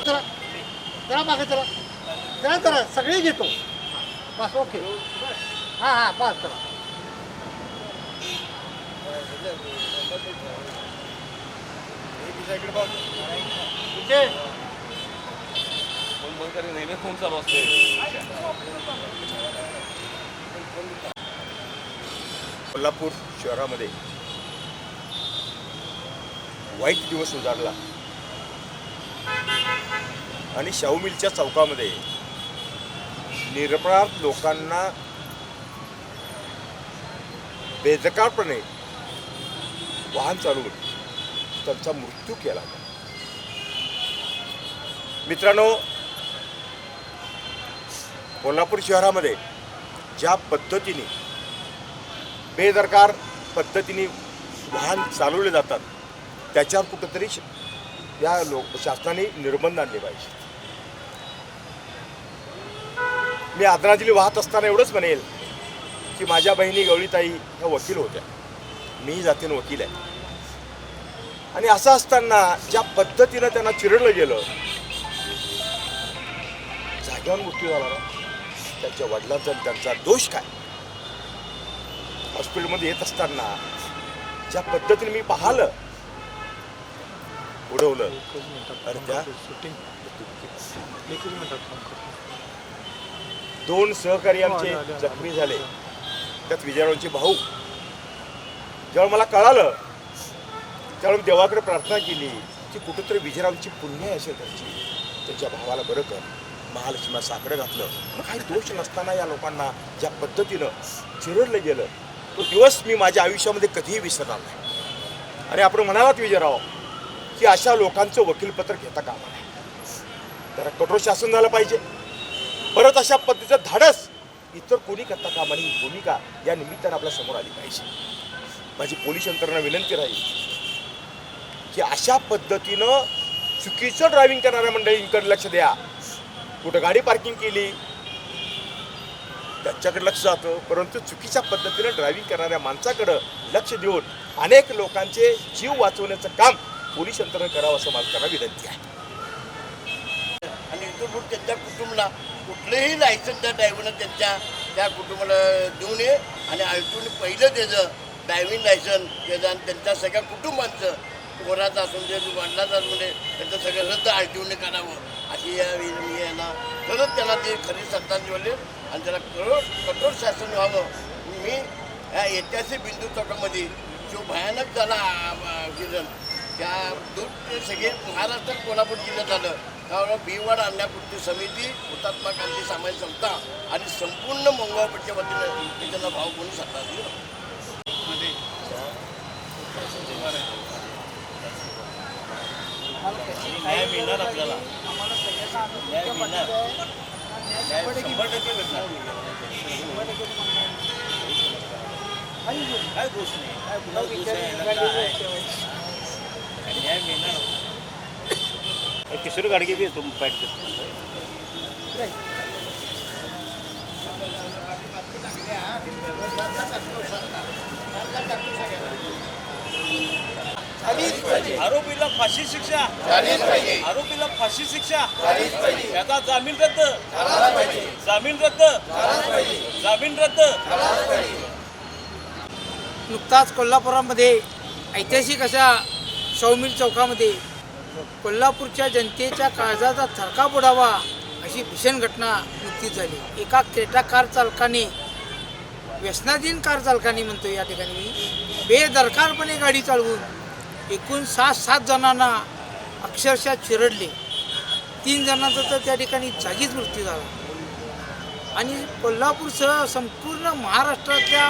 चला चला मागे चला चला चला सगळे घेतो बस ओके हां हां बस चला इथे नेहमी फोन चालू असते. कोल्हापूर शहरामध्ये वाईट दिवस उजाडला आणि शाहू मिलच्या चौकामध्ये निरपराध लोकांना बेदरकारपणे वाहन चालवून त्यांचा मृत्यू केला. मित्रांनो, कोल्हापूर शहरामध्ये ज्या पद्धतीने बेदरकार पद्धतीने वाहन चालवले जातात त्याच्यावर कुठंतरी या शासनाने निर्बंध आणले पाहिजे. मी आदरांजली वाहत असताना एवढंच म्हणेल की माझ्या बहिणी गवळीताई ह्या वकील होत्या, मीही जातीनं वकील आहे. आणि असं असताना ज्या पद्धतीनं त्यांना चिरडलं गेलं, जाग्यावर मृत्यू झाला ना, त्यांच्या वडिलांचा त्यांचा दोष काय? हॉस्पिटलमध्ये येत असताना ज्या पद्धतीने मी पाहिलं उडवलं, तर त्या दोन सहकारी आमचे जखमी झाले, त्यात विजयरावांचे भाऊ. जेव्हा मला कळालं त्यावेळी देवाकडे प्रार्थना केली की कुठंतरी विजयरावांची पुण्य असेल त्यांच्या भावाला बरं कर. महालक्ष्मीला साकडं घातलं. काही दोष नसताना या लोकांना ज्या पद्धतीनं चिरडलं गेलं, तो दिवस मी माझ्या आयुष्यामध्ये कधीही विसरणार नाही. आणि आपण म्हणालात विजयराव की अशा लोकांचं वकीलपत्र घेता कामा नये, तर कठोर शासन झालं पाहिजे. परत अशा पद्धतीचं धाडस इतर कोणी करता कामा नये, ही भूमिका या निमित्तानं आपल्या समोर आली पाहिजे. माझी पोलीस यंत्रणा विनंती राहील की अशा पद्धतीनं चुकीचं ड्रायव्हिंग करणाऱ्या मंडळींकडे लक्ष द्या. कुठं गाडी पार्किंग केली त्यांच्याकडे लक्ष जातं, परंतु चुकीच्या पद्धतीनं ड्रायव्हिंग करणाऱ्या माणसाकडं लक्ष देऊन अनेक लोकांचे जीव वाचवण्याचं काम पोलीस यंत्रणा करावं असं मला त्यांना विनंती आहे. आणि इथून त्यांच्या कुटुंबाला कुठलंही लायसन्स त्या ड्रायव्हरनं त्या कुटुंबाला देऊ नये. आणि आलटून पहिलं त्याचं ड्रायव्हिंग लायसन्स त्याचं आणि त्यांच्या सगळ्या कुटुंबांचं, पोराचं असून दे, वडिलाचं असून दे, त्यांचं सगळं रद्द आलटून करावं अशी मी यांना खरंच त्यांना ते खरी श्रद्धांजली वाटली. आणि त्याला कठोर शासन व्हावं. मी ह्या ऐतिहासिक बिंदू चौकामध्ये जो भयानक झाला ॲक्सिडेंट, त्या दूर सगळे महाराष्ट्रात कोल्हापूर जिल्ह्यात आलं. त्यामुळे बिवाड आणण्यापुरती समिती, हुतात्मा गांधी सामाजिक संस्था आणि संपूर्ण मंगळवारच्या वतीनं मी त्यांना भाव म्हणून श्रद्धांजली वाटतो. न्याय मिळणार आपल्याला, न्याय मिळणार, 100% भेटणार. काय दोष नाही, काय गुन्हा दोष आहे, न्याय मिळणार. किशोर गाडगे भी तुम फाइट करते आरोपीला फाशी शिक्षा, आरोपीला फाशी शिक्षा, त्याचा जामीन रद्द, जामीन रद्द, जामीन रद्द. नुकताच कोल्हापुरामध्ये ऐतिहासिक अशा शाहू मिल चौकामध्ये कोल्हापूरच्या जनतेच्या काळजाचा थरकाप उडावा अशी भीषण घटना नुकतीच झाली. एका क्रेटा कार चालकाने, व्यसनाधीन कार चालकाने म्हणतो या ठिकाणी मी, बेदरकारपणे गाडी चालवून एकूण 7 जणांना अक्षरशः चिरडले. 3 जणांचा तर त्या ठिकाणी जागीच मृत्यू झाला. आणि कोल्हापूरसह संपूर्ण महाराष्ट्रातल्या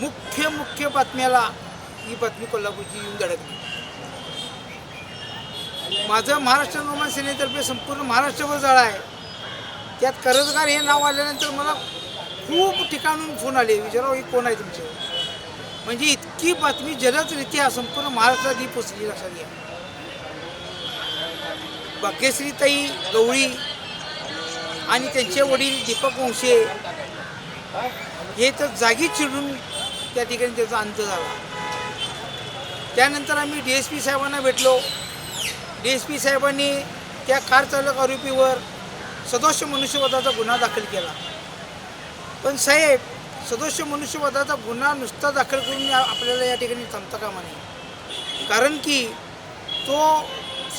मुख्य बातम्याला ही बातमी कोल्हापूरची येऊन धडकली. माझं महाराष्ट्र निर्माण सेनेतर्फे संपूर्ण महाराष्ट्रभर जाळं आहे. त्यात कर्जदार हे नाव आल्यानंतर मला खूप ठिकाणून फोन आले, विचारावं हे कोण आहे तुमचे. म्हणजे इतकी बातमी जलदरित्या संपूर्ण महाराष्ट्रात ही पोचली. लक्षात घ्या, भाग्यश्रीताई गवळी आणि त्यांचे वडील दीपक वंशे हे तर जागी चिडून त्या ठिकाणी त्याचा अंत झाला. त्यानंतर आम्ही DSP साहेबांना भेटलो. DSP साहेबांनी त्या कार चालक आरोपीवर सदोष मनुष्यवधाचा गुन्हा दाखल केला. पण साहेब, सदोष मनुष्यवधाचा गुन्हा नुसता दाखल करून आपल्याला या ठिकाणी थांबता कामा नये. कारण की तो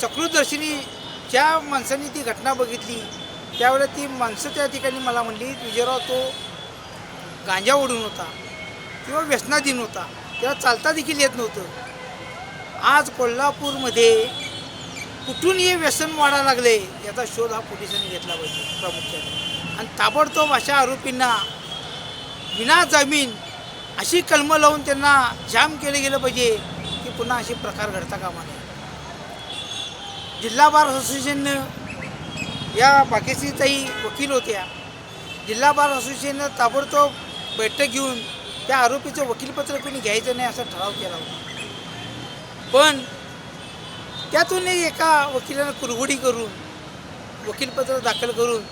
सकृतदर्शनी ज्या माणसांनी ती घटना बघितली त्यावेळेला ती माणसं त्या ठिकाणी मला म्हणली, विजयराव तो गांजा ओढून होता किंवा व्यसनाधीन होता, त्याला चालता देखील येत नव्हतं. आज कोल्हापूरमध्ये कुठून हे व्यसन वाढायला लागले याचा शोध हा पोलिसांनी घेतला पाहिजे प्रामुख्याने. आणि ताबडतोब अशा आरोपींना विना जामीन अशी कलमं लावून त्यांना जाम केलं गेलं पाहिजे की पुन्हा असे प्रकार घडता कामा नये. जिल्हा बार असोसिएशननं या बाकीचीही वकील होत्या, जिल्हा बार असोसिएशननं ताबडतोब बैठक घेऊन त्या आरोपीचं वकीलपत्र कोणी घ्यायचं नाही असा ठराव केला होता. पण त्यातून एका वकिलानं कुरघोडी करून वकीलपत्र दाखल करून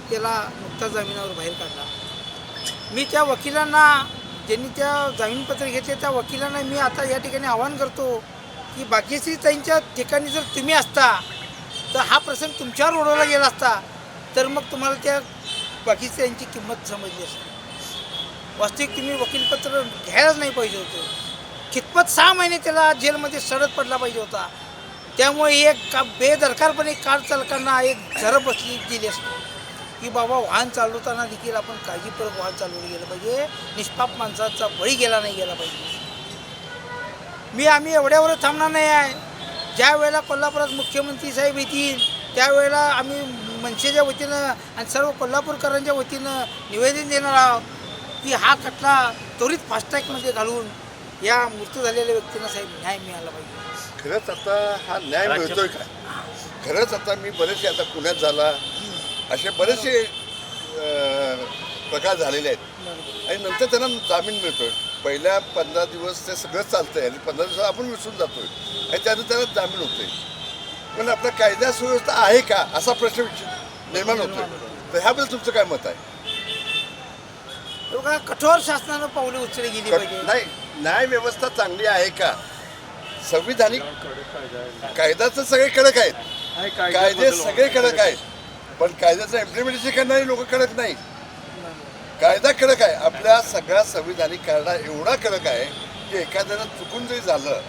त्याला नुकता जामिनावर बाहेर काढला. मी त्या वकिलांना, ज्यांनी त्या जामीनपत्र घेतले त्या वकिलांना मी आता या ठिकाणी आवाहन करतो की भाग्यश्रीताईंच्या ठिकाणी जर तुम्ही असता तर हा प्रसंग तुमच्यावर ओढवला गेला असता तर मग तुम्हाला त्या भाग्यश्रीताईंची किंमत समजली असते. वास्तविक तुम्ही वकीलपत्र घ्यायलाच नाही पाहिजे होतं. कितपत 6 महिने त्याला जेलमध्ये सडत पडला पाहिजे होता. त्यामुळे एक बेदरकारपणे कार चालकांना एक झरप बसली गेली असते की बाबा वाहन चालवताना देखील आपण काळजीपूर्वक वाहन चालवलं गेलं पाहिजे, निष्पाप माणसाचा बळी गेला नाही गेला पाहिजे. आम्ही एवढ्यावर थांबणार नाही आहे. ज्या वेळेला कोल्हापुरात मुख्यमंत्री साहेब येतील त्यावेळेला आम्ही मनसेच्या वतीनं आणि सर्व कोल्हापूरकरांच्या वतीनं निवेदन देणार आहोत की हा खटला त्वरित फास्टॅगमध्ये घालून या मृत्यू झालेल्या व्यक्तींना साहेब न्याय मिळाला पाहिजे. खरंच आता हा न्याय मिळतोय का? खरंच आता मी बरेचसे आता पुण्यात झाला असे बरेचसे प्रकार झालेले आहेत आणि नंतर त्यांना जामीन मिळतोय. पहिल्या 15 दिवस ते सगळं चालतंय आणि 15 दिवसात आपण विसरून जातोय आणि त्यानंतर त्यांना जामीन होतोय. पण आपला कायदा सुव्यवस्था आहे का असा प्रश्न निर्माण होतोय. तर ह्याबद्दल तुमचं काय मत आहे? बघा, कठोर शासनानं पावले उचलली गेली पाहिजे. नाही, न्याय व्यवस्था चांगली आहे का? संविधानिक कायद्याचं सगळे कडक आहेत, कायदे सगळे कडक आहेत, पण कायद्याचं इम्प्लिमेंटेशन करणारी लोक कडक नाही. कायदा कडक आहे. आपल्या सगळ्या संविधानिक कायदा एवढा कडक आहे की एखाद्यानं चुकून जरी झालं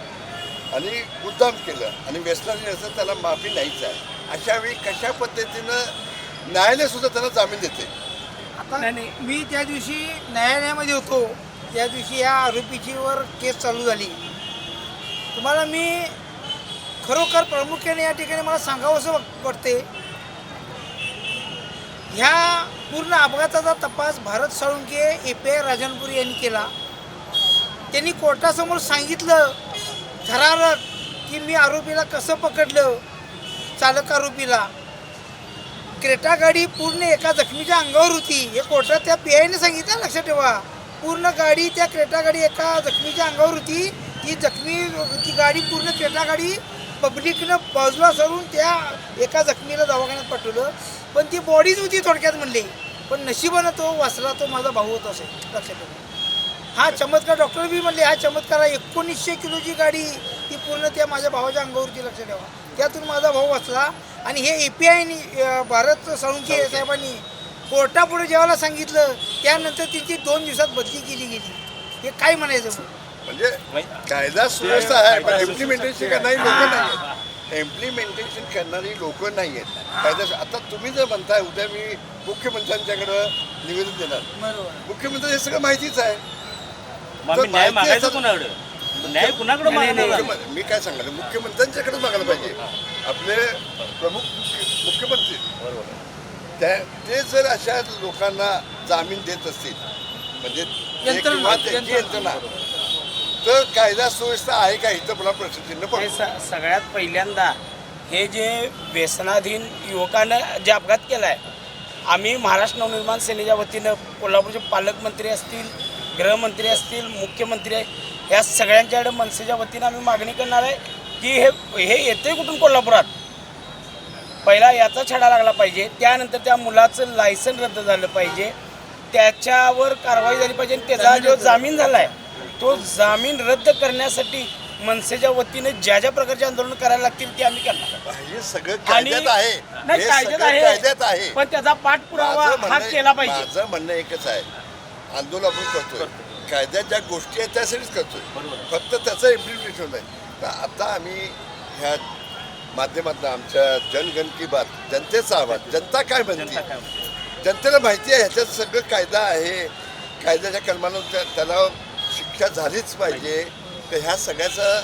आणि मुद्दाम केलं आणि व्यसनाने असं त्याला माफी नाहीच आहे. अशा वेळी कशा पद्धतीनं न्यायालय सुद्धा त्यांना जामीन देते. आता मी त्या दिवशी न्यायालयामध्ये होतो, त्या दिवशी या आरोपीचीवर केस चालू झाली. तुम्हाला मी खरोखर प्रामुख्याने या ठिकाणी मला सांगावंसं वाटते, ह्या पूर्ण अपघाताचा तपास भारत साळुंके API राजनपुरी यांनी केला. त्यांनी कोर्टासमोर सांगितलं थरारक की मी आरोपीला कसं पकडलं, चालक आरोपीला. क्रेटा गाडी पूर्ण एका जखमीच्या अंगावर होती हे कोर्टात त्या PIने सांगितलं. लक्षात ठेवा, पूर्ण गाडी त्या क्रेटा गाडी एका जखमीच्या अंगावर होती. ती गाडी पूर्ण क्रेटा गाडी पब्लिकनं बाजूला सरून त्या एका जखमीला दवाखान्यात पाठवलं. पण ती बॉडीच होती थोडक्यात म्हणली. पण नशिबानं तो वाचला, तो माझा भाऊ होता असेल. लक्षात ठेवा, हा चमत्कार. डॉक्टर बी म्हणले हा चमत्कार आहे. 1900 किलोची गाडी ती पूर्ण त्या माझ्या भावाच्या अंगावरती. लक्षात ठेवा, त्यातून माझा भाऊ वाचला. आणि हे APIने भारत साळुंके साहेबांनी कोर्टापुढे जेव्हा सांगितलं त्यानंतर त्यांची 2 दिवसात बदली केली गेली. हे काय म्हणायचं? म्हणजे कायदा सुव्यवस्था आहे पण इम्प्लिमेंटेशन करणारी लोक नाही आहेत. इम्प्लिमेंटेशन करणारी लोक नाही आहेत कायदा. आता तुम्ही जर म्हणताय उद्या मी मुख्यमंत्र्यांच्याकडं निवेदन देणार, मुख्यमंत्री हे सगळं माहितीच आहे. न्याय मागायचं कोणाकडे? न्याय कुणाकडे मागायला? मी काय सांगायला, मुख्यमंत्र्यांच्याकडे मागायला पाहिजे. आपले प्रमुख मुख्यमंत्री ते जर अशा लोकांना जामीन देत असतील म्हणजे त्यांची यंत्रणा, तर कायदा सुव्यवस्था आहे का इथं मला प्रश्नचिन्ह पडतो. सगळ्यात पहिल्यांदा हे जे व्यसनाधीन युवकानं जे अपघात केला आहे, आम्ही महाराष्ट्र नवनिर्माण सेनेच्या वतीनं कोल्हापूरचे पालकमंत्री असतील, गृहमंत्री असतील, मुख्यमंत्री आहे, या सगळ्यांच्याकडे मनसेच्या वतीनं आम्ही मागणी करणार आहे की हे येते कुठून कोल्हापुरात. पहिला याचा छडा लागला पाहिजे, त्यानंतर त्या मुलाचं लायसन रद्द झालं पाहिजे, त्याच्यावर कारवाई झाली पाहिजे. आणि त्याचा जो जामीन झाला आहे तो जामीन रद्द करण्यासाठी मनसेच्या वतीनं ज्या ज्या प्रकारचे आंदोलन करायला लागतील ते आम्ही करणार. हे सगळं आणि कायद्यात आहे, नाही, हे कायद्यात सगळं आहे. कायद्यात आहे. पण त्याचा पाठपुरावा हा केला पाहिजे. माझं म्हणणं एकच आहे, आंदोलन आपण करतोय, कायद्यात ज्या गोष्टी आहेत त्यासाठीच करतोय, फक्त त्याचं इम्प्लिमेंटेशन आहे. तर आता आम्ही ह्या माध्यमातून आमच्या जनगण की बात, जनतेचा आवाज, जनता काय म्हणते, जनतेला माहिती आहे ह्याच्यात सगळं कायदा आहे, कायद्याच्या कलमानं त्याला शिक्षा झालीच पाहिजे. तर ह्या सगळ्याचं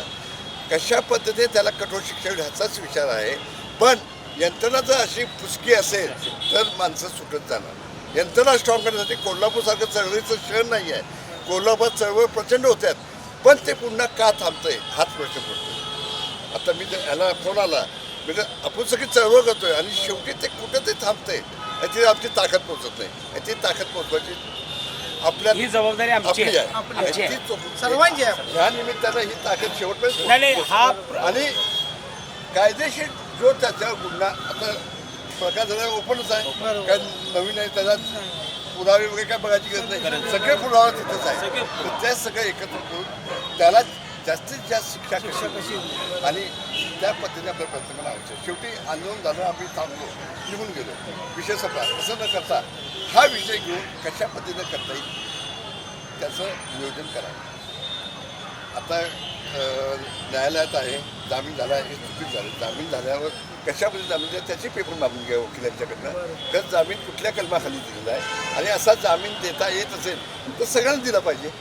कशा पद्धतीने त्याला कठोर शिक्षा होईल ह्याचाच विचार आहे. पण यंत्रणा जर अशी फुसकी असेल तर माणसं सुटत जाणार. यंत्रणा स्ट्रॉंग करण्यासाठी कोल्हापूरसारखं चळवळीचं शहर नाही आहे. कोल्हापूर चळवळ प्रचंड होत्यात, पण ते पुन्हा का थांबतंय हाच प्रश्न पडतो. आता मी ह्याला फोन आला म्हणजे आपण सगळी चळवळ करतोय आणि शेवटी ते कुठं ते थांबतंय, याची आमची ताकद पोहोचत नाही. याची ताकद पोहोचवायची आपल्या ही जबाबदारी आमची आपली आहे. आहे, आमची आहे. याची चोख- सर्वांची आहे. ह्या निमित्तानं ही ताकद शेवटपर्यंत नाही, नाही, हा आणि कायदेशीर जो त्याच्यावर गुन्हा आता प्रकार झाला ओपनच आहे, काय नवीन आहे, त्याच्यात पुरावे वगैरे काय बघायची गरज नाही, सगळे पुरावे तिथंच आहे. तर ते सगळं एकत्र करून त्याला जास्तीत जास्त शिक्षा कशी आणि त्या पद्धतीने आपल्या प्रयत्न करणं आवश्यक. शेवटी आंदोलन झालं, आम्ही थांबलो, निघून गेलो, विषय संपला. तसं न करता हा विषय घेऊन कशा पद्धतीने करता येईल त्याचं नियोजन करावं. आता न्यायालयात आहे, जामीन झाला, हे चुकीच झालं. जामीन झाल्यावर कशा पद्धतीने जामीन द्या त्याची पेपर मागून घ्या वकिलांच्याकडनं. तर जामीन कुठल्या कलमाखाली दिलेला आहे आणि असा जामीन देता येत असेल तर सगळ्यांना दिला पाहिजे.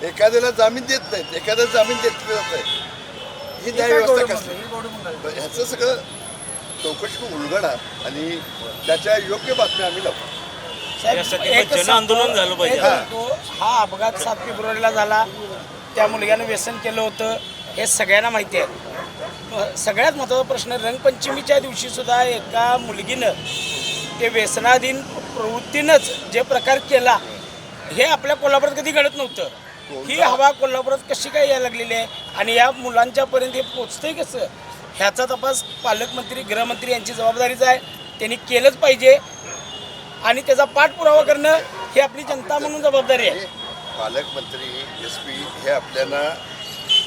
एखाद्याला जामीन देत नाहीत, एखाद्याला जामीन देतलं जात आहे, ही न्यायव्यवस्था कसली. ह्याचं सगळं चौकशी उलगडा आणि त्याच्या योग्य बातम्या आम्ही लावतो. जन आंदोलन झालं पाहिजे. हा अपघात 7 फेब्रुवारीला झाला, त्या मुलग्यानं व्यसन केलं होतं हे सगळ्यांना माहिती आहे. सगळ्यात महत्त्वाचा प्रश्न, रंगपंचमीच्या दिवशी सुद्धा एका मुलगीनं ते व्यसनाधीन प्रवृत्तीनंच जे प्रकार केला हे आपल्या कोल्हापुरात कधी घडत नव्हतं. ही हवा कोल्हापुरात कशी काय यायला लागलेली आहे आणि या मुलांच्यापर्यंत हे पोचतंय कसं, ह्याचा तपास पालकमंत्री, गृहमंत्री यांची जबाबदारीच आहे. त्यांनी केलंच पाहिजे आणि त्याचा पाठपुरावा करणं ही आपली जनता म्हणून जबाबदारी आहे. पालकमंत्री, SP हे आपल्याला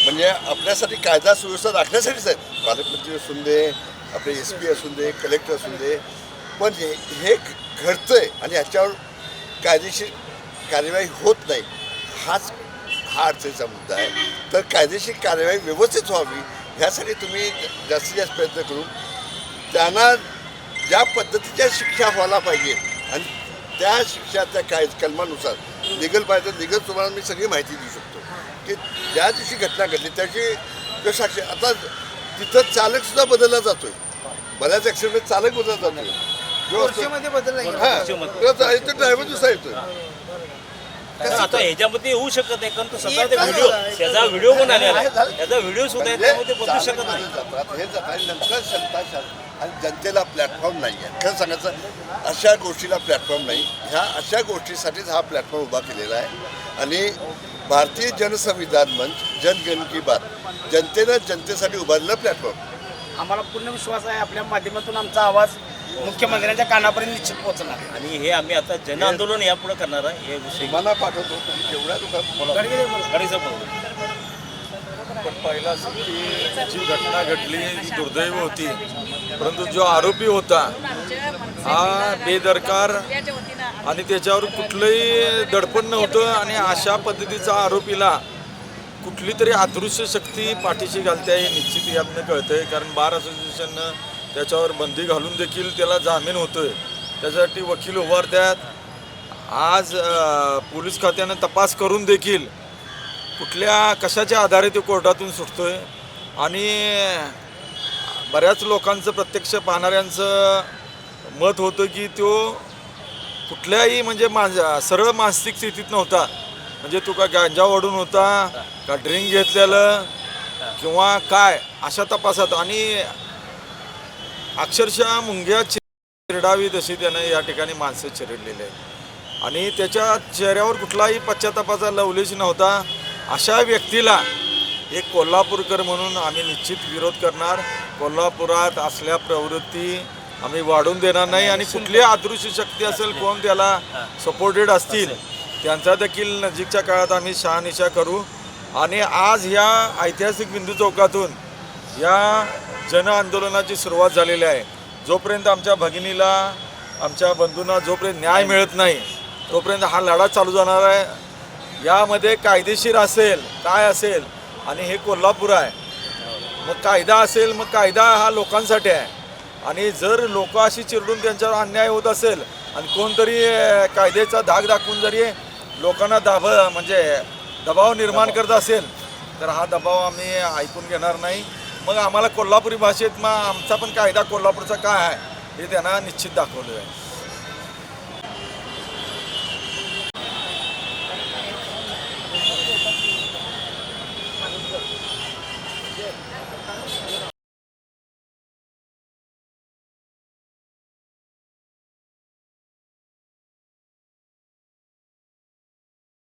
म्हणजे आपल्यासाठी कायदा सुव्यवस्था राखण्यासाठीच आहेत. पालकमंत्री असून दे, आपले SP असून दे, कलेक्टर असून दे, पण हे घडतंय आणि ह्याच्यावर कायदेशीर कार्यवाही होत नाही, हा अडचणीचा मुद्दा आहे. तर कायदेशीर कार्यवाही व्यवस्थित व्हावी ह्यासाठी तुम्ही जास्तीत जास्त प्रयत्न करून त्यांना ज्या पद्धतीच्या शिक्षा व्हायला पाहिजे आणि त्या शिक्षा त्या काय कलमानुसार लिगल पाहिजे, लिगल तुम्हाला मी सगळी माहिती देऊ शकतो की ज्या दिवशी घटना घडली त्याची साक्षी. आता तिथं चालकसुद्धा बदलला जातोय, बऱ्याच ॲक्सिडेंट चालक बदलला जातोय, जो असतो वर्षामध्ये बदलला गेला. हां तो ड्रायव्हर दुसरा येतोय. आता ह्याच्यामध्ये येऊ शकत नाही कारण तो सध्या ते व्हिडिओ, त्याचा व्हिडिओ पण आलेला आहे, त्याचा व्हिडिओ सुद्धा आहे, त्यामुळे ते बदलू शकत नाही. हे जातात नंतर जनता आणि जनतेला प्लॅटफॉर्म नाही आहे. खरं सांगायचं अशा गोष्टीला प्लॅटफॉर्म नाही. ह्या अशा गोष्टीसाठीच हा प्लॅटफॉर्म उभा केलेला आहे आणि भारतीय जनसंविधान मंच, जनगण की बात, जनतेनं जनतेसाठी उभारलेला प्लॅटफॉर्म. आम्हाला पूर्ण विश्वास आहे आपल्या माध्यमातून आमचा आवाज मुख्यमंत्र्यांच्या कानापर्यंत निश्चित पोहोचणार. आणि हे आम्ही आता जन आंदोलन यापुढे करणार आहे. हे विषय मला पाठवतो तुम्ही जेवढ्या लोकांना गाडीचा बोलतो. पण पहिला असं की जी घटना घडली ही दुर्दैवी होती, परंतु जो आरोपी होता हा बेदरकार आणि त्याच्यावर कुठलंही दडपण नव्हतं आणि अशा पद्धतीचा आरोपीला कुठली तरी अदृश्य शक्ती पाठीशी घालते हे निश्चित यातनं कळतंय. कारण बार असोसिएशननं त्याच्यावर बंदी घालून देखील त्याला जामीन होतोय, त्याच्यासाठी वकील उभारतात. आज पोलीस खात्यानं तपास करून देखील कुठल्या कशाच्या आधारे तो कोर्टातून सुटतोय आणि बऱ्याच लोकांचं, प्रत्यक्ष पाहणाऱ्यांचं मत होतं की तो कुठल्याही म्हणजे सरळ मानसिक स्थितीत नव्हता. म्हणजे तो का गांजा ओढून होता का ड्रिंक घेतलेलं किंवा काय अशा तपासात, आणि अक्षरशः मुंग्या चिरडावी तशी त्यानं या ठिकाणी माणसं चिरडलेली आहेत आणि त्याच्या चेहऱ्यावर कुठलाही पश्चातापाचा लवलेश नव्हता. अशा व्यक्तीला एक कोल्हापूरकर म्हणून आम्ही निश्चित विरोध करणार. कोल्हापुरात असल्या प्रवृत्ती आम्ही वाढून देणार नाही आणि कुठली अदृश्य शक्ती असेल, कोण त्याला सपोर्टेड असतील, त्यांचा देखील नजीकच्या काळात आम्ही शहानिशा करू आणि आज ह्या ऐतिहासिक बिंदू चौकातून या जन आंदोलनाची सुरुवात झालेली आहे. जोपर्यंत आमच्या भगिनीला आमच्या बंधूंना जोपर्यंत न्याय मिळत नाही तोपर्यंत हा लढा चालू जाणार आहे. यामध्ये कायदेशीर असेल काय असेल आणि हे कोल्हापूर आहे, मग कायदा असेल, मग कायदा हा लोकांसाठी आहे. आणि जर लोक अशी चिरडून त्यांच्यावर अन्याय होत असेल आणि कोणतरी कायद्याचा धाक दाखवून जरी लोकांना दबाव निर्माण करत असेल तर हा दबाव आम्ही ऐकून घेणार नाही. मग आम्हाला कोल्हापुरी भाषेत मग आमचा पण कायदा कोल्हापूरचा काय आहे हे त्यांना निश्चित दाखवलं आहे.